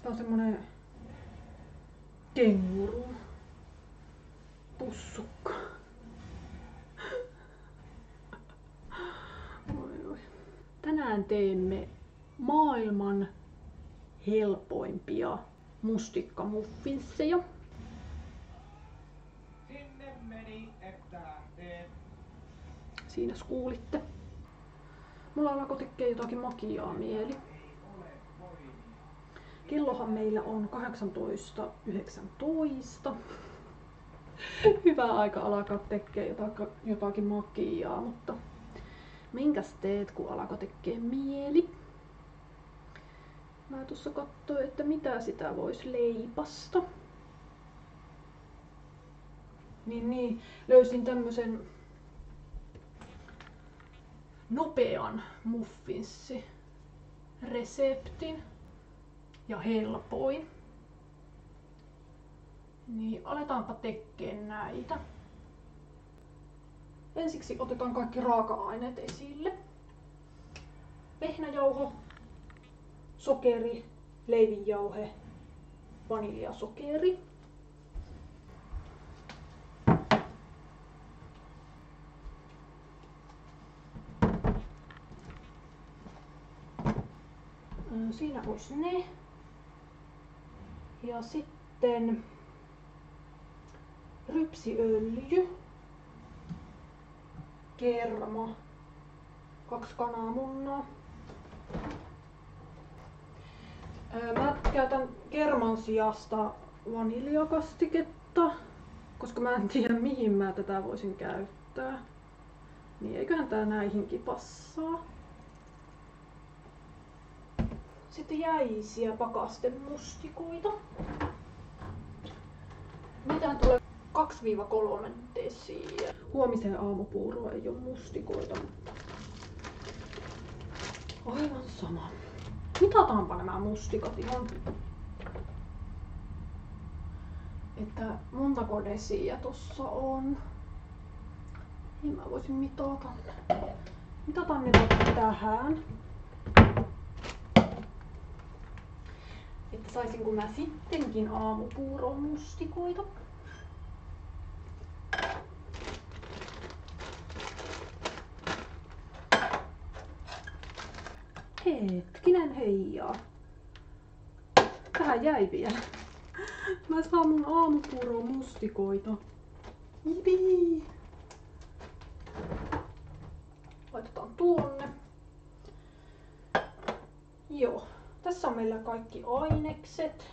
Tää on semmonen kenguru pussukka. Oi. Tänään teemme maailman helpoimpia mustikkamuffinsseja. Sinne meni, että teet. Siinä kuulitte. Mulla alkoi tekee jotakin makiaa mieli. Kellohan meillä on 18.19. Hyvä aika alkaa tekee jotakin makiaa, mutta minkäs teet kun alkoi tekee mieli? Mä tuossa katsoin, että mitä sitä voisi leipasta. Niin, löysin tämmösen nopean muffinssi-reseptin ja helpoin. Niin aletaanpa tekemään näitä. Ensiksi otetaan kaikki raaka-aineet esille. Vehnäjauho, sokeri, leivinjauhe, vaniljasokeri. Siinä olisi ne. Ja sitten rypsiöljy, kerma, 2 kananmunaa. Mä käytän kerman sijasta vaniljakastiketta, koska mä en tiedä mihin mä tätä voisin käyttää. Niin eiköhän tää näihinkin passaa. Sitten jäisiä pakastemustikoita. Niitähän tulee 2-3 desiä. Huomiseen aamupuuroon ei ole mustikoita, mutta aivan sama. Mitataanpa nämä mustikat ihan, että montako desiä tossa on. Niin mä voisin mitata. Mitataan ne tähän. Että saisinko mä sittenkin aamupuuroon mustikoita. Hetkinen heijaa. Tähän jäi vielä. Mä saan mun aamupuuroon mustikoita. Jipii! Laitetaan tuonne. Joo. Tässä on meillä kaikki ainekset.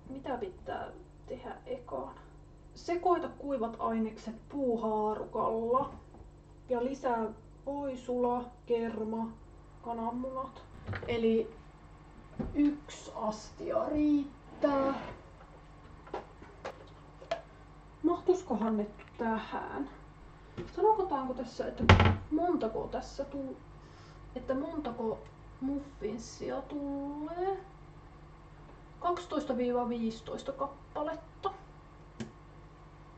Mitä pitää tehdä ekaan? Sekoita kuivat ainekset puuhaarukalla. Ja lisää voisula, kerma, kananmunat. Eli 1 astia riittää. Mahtuskohan ne tähän? Sanotaanko tässä, että montako tässä montako muffinssia tulee? 12-15 kappaletta.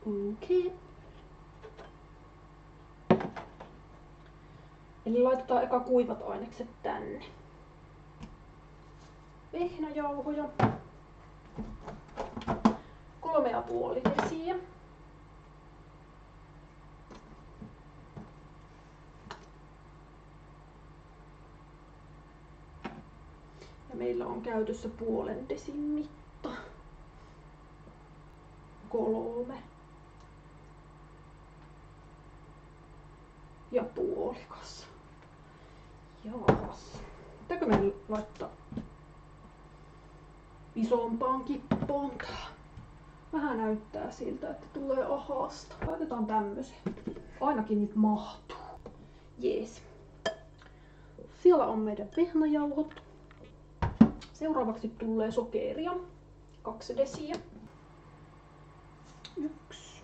Okei. Eli laitetaan eka kuivat ainekset tänne. Vehnäjauhoja. 3,5 desiä. Ja meillä on käytössä 0,5 desin mitta. 3. Ja puolikas. Jaas. Pitääkö me laittaa isompaan kippoon tää? Vähän näyttää siltä, että tulee ahasta. Laitetaan tämmösen. Ainakin nyt mahtuu. Jees. Siellä on meidän vehnäjauhot. Seuraavaksi tulee sokeria. 2 desiä. 1.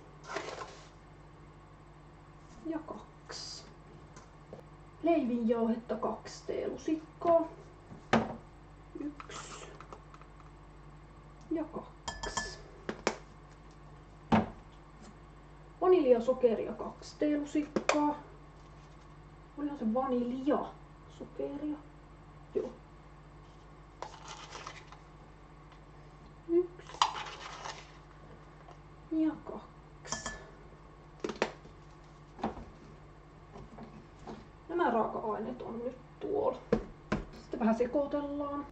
Ja 2. Leivinjauhetta 2 teelusikkaa. 1. Ja 2. Vaniljasokeria 2 teelusikkaa. Olihan se vaniljasokeria. Joo. Sitten vähän sekoitellaan.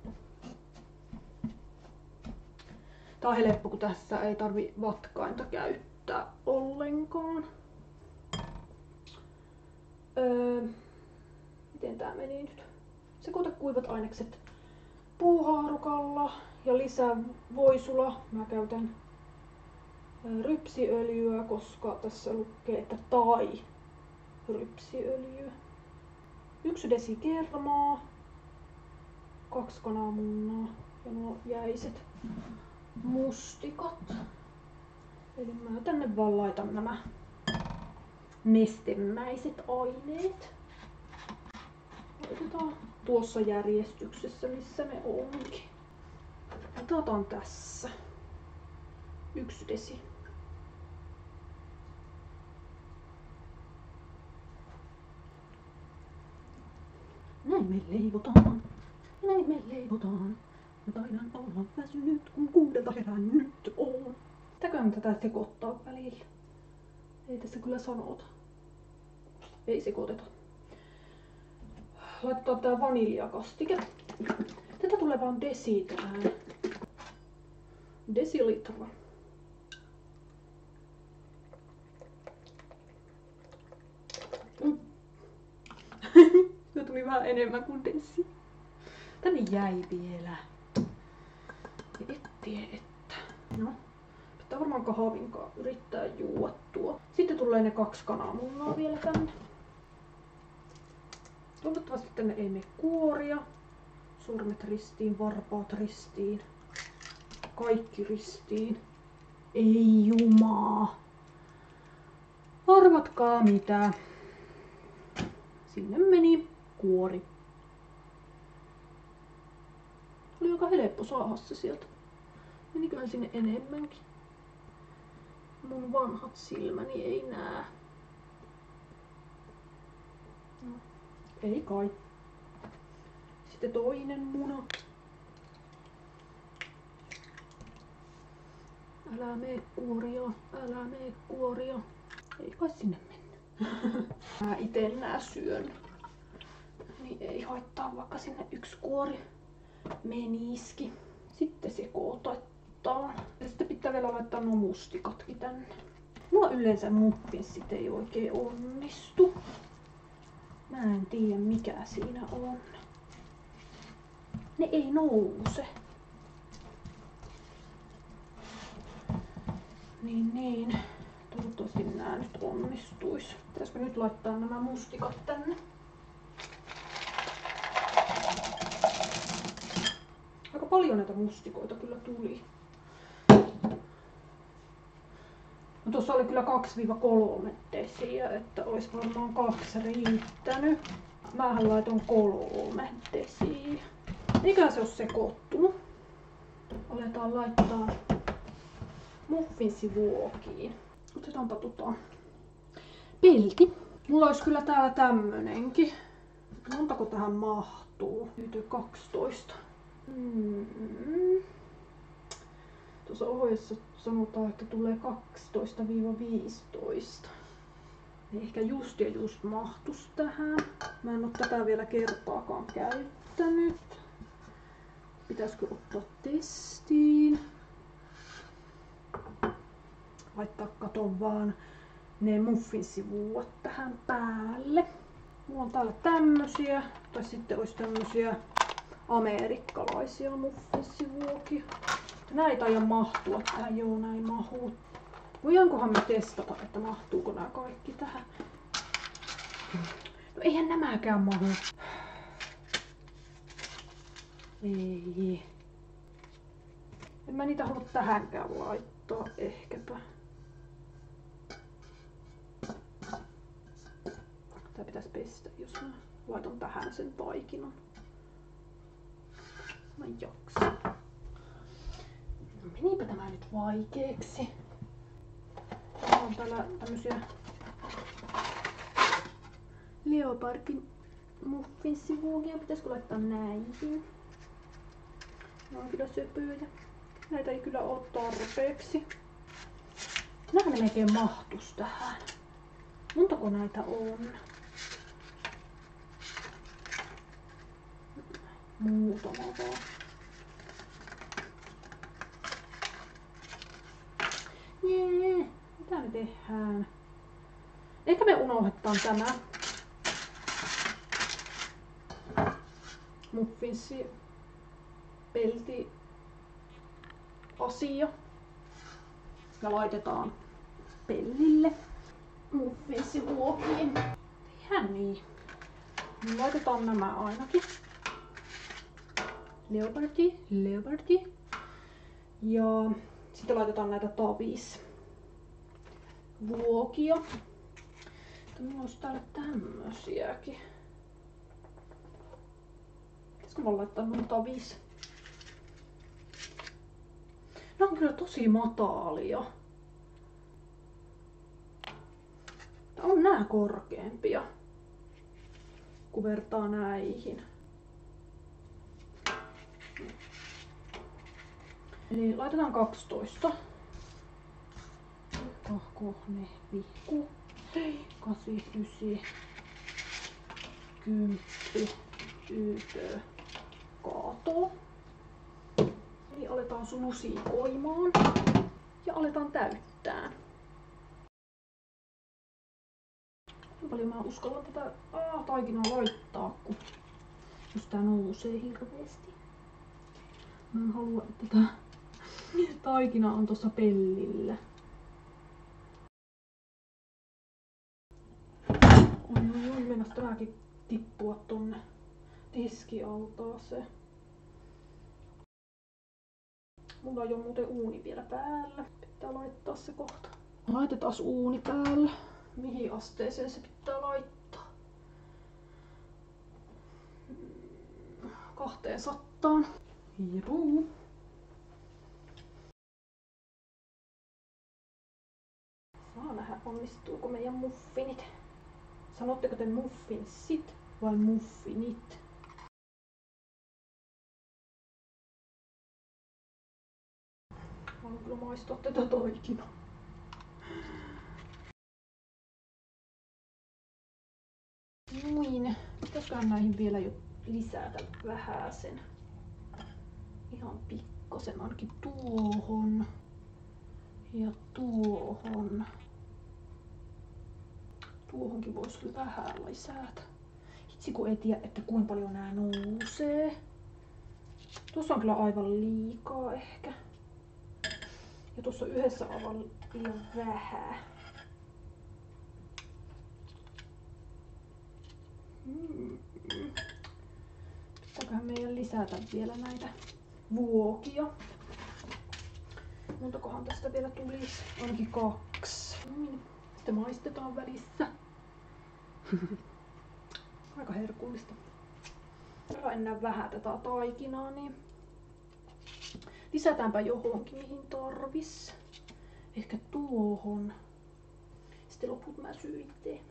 Tää on helppo, kun tässä ei tarvi vatkainta käyttää ollenkaan. Miten tää meni nyt? Sekoita kuivat ainekset puuhaarukalla ja lisää voisula. Mä käytän rypsiöljyä, koska tässä lukee, että tai rypsiöljy. 1 desi kermaa, 2 kananmunaa ja nuo jäiset mustikat. Eli mä tänne vaan laitan nämä nestemäiset aineet. Laitetaan tuossa järjestyksessä, missä ne onkin. Otetaan tässä 1 desi. Näin me leivotaan. Näin me leivotaan. Mä taidan olla väsynyt, kun 6 herännyt on. Mitäköhän tätä sekoittaa välillä? Ei tässä kyllä sanota. Ei sekoiteta. Laitetaan tää vaniljakastike. Tätä tulee vaan desi tähän. Desilitra. Se tuli vähän enemmän kuin desi. Tänne jäi vielä. että. No, pitää varmaan kahvinkaan yrittää juoda tuo. Sitten tulee ne 2 kananmunaa vielä tänne. Toivottavasti tänne ei mene kuoria. Sormet ristiin, varpaat ristiin. Kaikki ristiin. Ei jumaa. Arvatkaa mitä. Sinne meni kuori. Oli aika helppo saada se sieltä. Meniköhän sinne enemmänkin. Mun vanhat silmäni ei näe. No, ei kai. Sitten toinen muna. Älä mee kuoria, älä mee kuoria. Ei kai sinne mennä. Mä ite nää syön. Niin ei haittaa, vaikka sinne 1 kuori meniski. Sitten sekoitetaan. Ja sitten pitää vielä laittaa nuo mustikatkin tänne. Mulla yleensä muffinsit ei oikein onnistu. Mä en tiedä mikä siinä on. Ne ei nouse. Niin. Toivottavasti nää nyt onnistuis. Pitäisikö nyt laittaa nämä mustikat tänne? Aika paljon näitä mustikoita kyllä tuli. No tuossa oli kyllä 2-3 desiä, että olisi varmaan 2 riittänyt. Mähän laitoin 3 desiä. Eiköhän se ole sekoittunut. Aletaan laittaa muffinsivuokiin. Otetaanpa pelti. Mulla olisi kyllä täällä tämmönenkin. Montako tähän mahtuu? Nyt 12. Tuossa ohjeessa sanotaan, että tulee 12-15. Ehkä just mahtus tähän. Mä en oo tätä vielä kertaakaan käyttänyt. Pitäisikö ottaa testiin? Laittaa katon vaan ne muffinsivuot tähän päälle. Mulla on täällä tämmösiä, tai sitten olisi tämmösiä amerikkalaisia muffinsivuokia. Nää ei taida mahtua tähän, joo näin mahuu. Voidaankohan me testata, että mahtuuko nämä kaikki tähän? No eihän nämäkään mahu. Ei. En mä niitä halua tähänkään laittaa ehkäpä. Tää pitäisi pestä, jos mä laitan tähän sen taikinan. Mä jaksan. No menipä tämä nyt vaikeeksi. Täällä on täällä tämmösiä Leopardin muffinsivuokia. Pitäisikö laittaa näihin? Ne on kyllä söpöjä. Näitä ei kyllä ole tarpeeksi. Nää ne melkein mahtus tähän. Montako näitä on? Muutama vaan. Jee, mitä me tehdään? Ehkä me unohdetaan tämä muffinsi pelti asia ja laitetaan pellille muffinsihuokiin. Tehdään niin. Laitetaan nämä ainakin. Leopardi. Ja sitten laitetaan näitä tavisvuokia. Minulla olisi täällä tämmösiäkin. Pitäisikö mä laittaa noin tavis? Ne on kyllä tosi matalia. On nää korkeampia, kun vertaa näihin. Eli laitetaan 12. 2, 4, 5, 8, 9, 10, 11, kaatoo. Eli aletaan lusikoimaan ja aletaan täyttää. Kuinka paljon mä uskallan tätä taikinaa laittaa, kun jos tää nousee hirveesti. Mä en halua, että tää taikina on tossa pellillä. Oi, mennäs tääkin tippua tonne tiskialtaaseen. Mulla on jo muuten uuni vielä päällä. Pitää laittaa se kohta. Laitetaan uuni päällä. Mihin asteeseen se pitää laittaa? 200. Hiruu. Saa nähdä, onnistuuko meidän muffinit. Sanotteko te muffinsit vai muffinit? Mä haluan kyllä maistaa tätä taikinaa. Noin. Pitäisiköhän näihin vielä jo lisätä vähäsen. Ihan pikkosen ainakin tuohon. Ja tuohon. Tuohonkin voisi vähän lisätä. Itse kun ei tiedä, että kuinka paljon nää nousee. Tuossa on kyllä aivan liikaa ehkä. Ja tuossa yhdessä aivan liian vähän. Pitääköhän meidän lisätä vielä näitä vuokia. Montakohan tästä vielä tulisi? Ainakin 2. Sitten maistetaan välissä. Aika herkullista. Enää vähän tätä taikinaa, niin lisätäänpä johonkin mihin tarvis. Ehkä tuohon. Sitten loput mä syyn itse.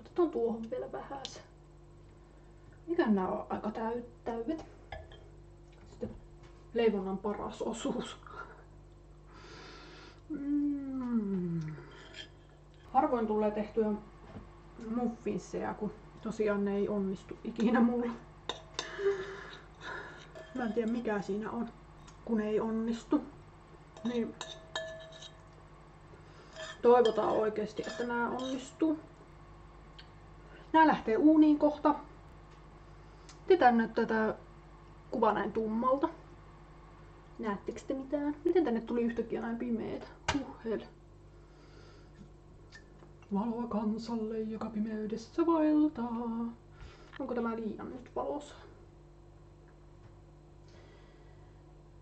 Otetaan tuohon vielä vähän. Mikä nää on aika täydet. Sitten leivonnan paras osuus. Harvoin tulee tehtyä muffinseja, kun tosiaan ne ei onnistu ikinä mulla. Mä en tiedä mikä siinä on, kun ei onnistu. Niin toivotaan oikeesti, että nää onnistuu. Nää lähtee uuniin kohta. Tietään nyt tätä kuva näin tummalta. Näettekö te mitään? Miten tänne tuli yhtäkkiä näin pimeetä? Hel. Valoa kansalle, joka pimeydessä vaeltaa. Onko tämä liian nyt valossa?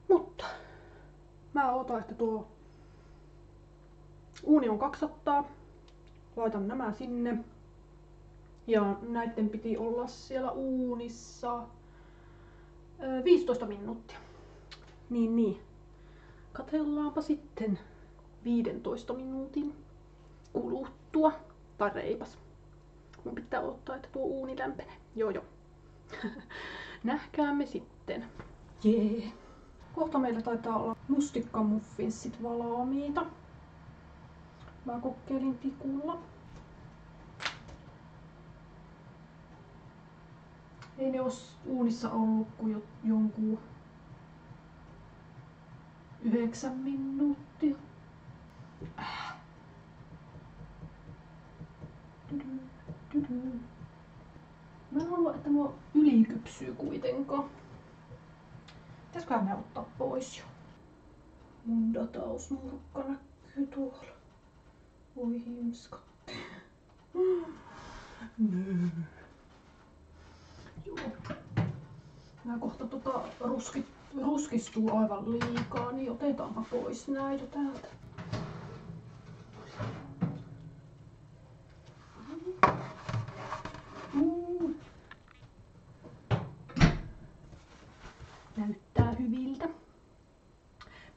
Mutta mä ootan, että tuo uuni on 200. Laitan nämä sinne. Ja näitten piti olla siellä uunissa 15 minuuttia. Niin. Katsellaanpa sitten 15 minuutin kuluttua. Tai reipas. Mun pitää odottaa, että tuo uuni lämpenee. Joo. Nähkäämme sitten. Jee. Kohta meillä taitaa olla mustikkamuffinsit valmiita. Mä kokeilin tikulla. Ei ne ois uunissa ollut kuin jonkun 9 minuuttia. Mä en halua, että nuo ylikypsyy kuitenkaan. Pitäisköhän ne ottaa pois jo? Mun datausnurkka näkyy tuolla. Voi himskatti. Joo. Nää kohta ruskistuu aivan liikaa, niin otetaanpa pois näitä täältä. Näyttää hyviltä.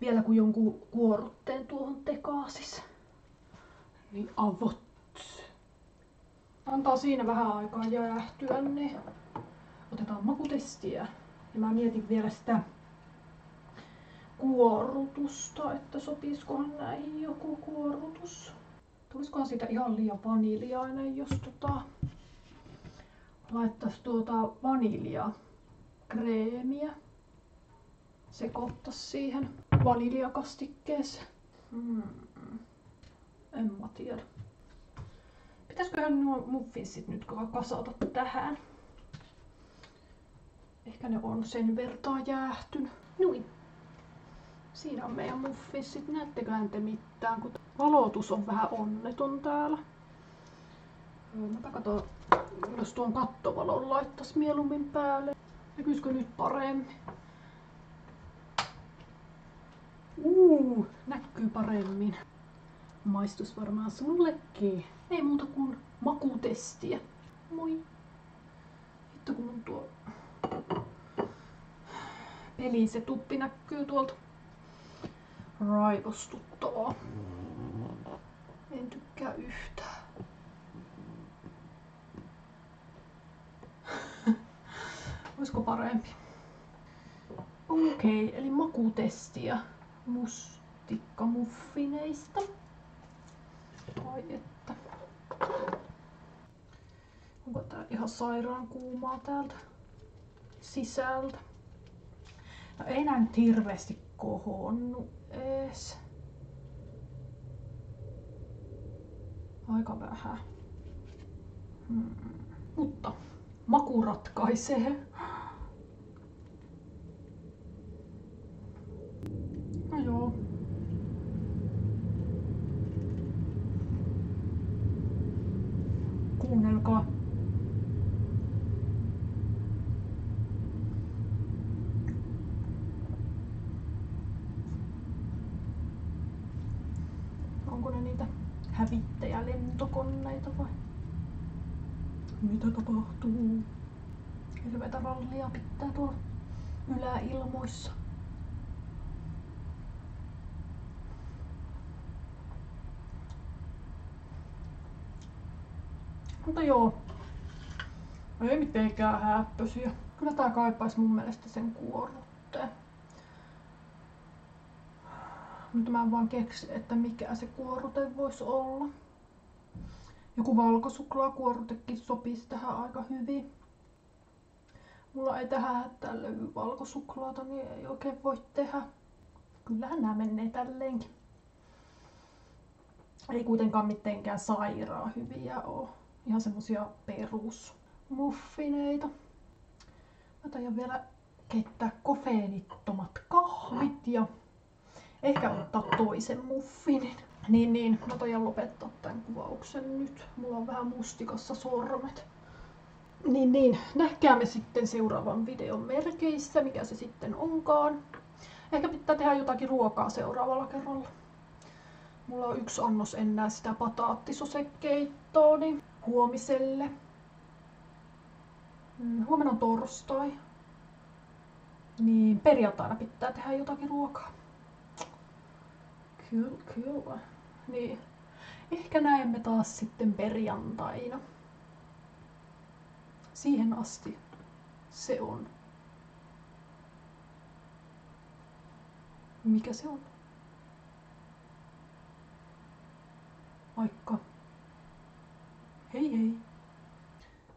Vielä kun jonkun kuorrutteen tuohon tekaasis. Niin avot. Antaa siinä vähän aikaa jäähtyä, niin otetaan makutestiä. Ja mä mietin vielä sitä kuorrutusta, että sopiskohan näihin joku kuorrutus. Tulisikohan siitä ihan liian vaniljainen, jos laittaisi vaniljakreemiä. Sekoittais siihen vaniljakastikkeeseen. En mä tiedä. Pitäisköhän nuo muffinsit nyt kasata tähän? Ehkä ne on sen vertaa jäähtynyt. Noin. Siinä on meidän muffinsit. Näetteköhän te mitään, kun valotus on vähän onneton täällä. Mä katson, jos tuon kattovalon laittais mieluummin päälle. Näkyisikö nyt paremmin? Näkyy paremmin. Maistus varmaan sullekin. Ei muuta kuin makutestiä. Moi. Hitto kun mun tuo pelisetuppi näkyy tuolta. Raivostuttavaa. En tykkää yhtään. Olisiko parempi? Okei, eli makutestiä mustikkamuffineista. Ai että. Onko tää ihan sairaan kuumaa täältä sisältä? No ei nää nyt hirveesti kohonnut ees. Aika vähän. Mutta maku ratkaisee. No joo. Kuunnelkaa. Onko ne niitä hävittäjälentokoneita vai? Mitä tapahtuu? Hirveetä rallia pitää tuolla yläilmoissa. Mutta joo, ei mitenkään häppösiä. Kyllä tää kaipaisi mun mielestä sen kuorrutteen. Mutta mä en vaan keksi, että mikä se kuorrute voisi olla. Joku valkosuklaakuorrutekin sopisi tähän aika hyvin. Mulla ei tähän hätään löydy valkosuklaata, niin ei oikein voi tehdä. Kyllähän nämä menee tälleenkin. Ei kuitenkaan mitenkään sairaan hyviä oo. Ihan semmosia perusmuffineita. Mä taian vielä keittää kofeeinittomat kahvit ja ehkä ottaa toisen muffinin. Niin, mä taian lopettaa tän kuvauksen nyt. Mulla on vähän mustikassa sormet. Niin, nähkäämme sitten seuraavan videon merkeissä, mikä se sitten onkaan. Ehkä pitää tehdä jotakin ruokaa seuraavalla kerralla. Mulla on 1 annos enää sitä pataattisosekeittoa, niin huomiselle. Huomenna on torstai. Niin perjantaina pitää tehdä jotakin ruokaa. Kyllä. Niin. Ehkä näemme taas sitten perjantaina. Siihen asti se on. Mikä se on? Moikka. Hei hei.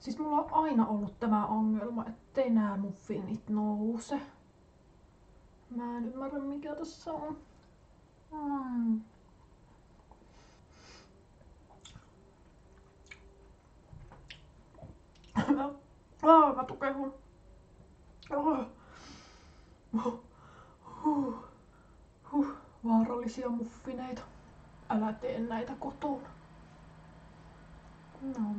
Siis mulla on aina ollut tämä ongelma, ettei nää muffinit nouse. Mä en ymmärrä mikä tässä on. Mä tukehun. Vaarallisia muffineita. Älä tee näitä kotona. No.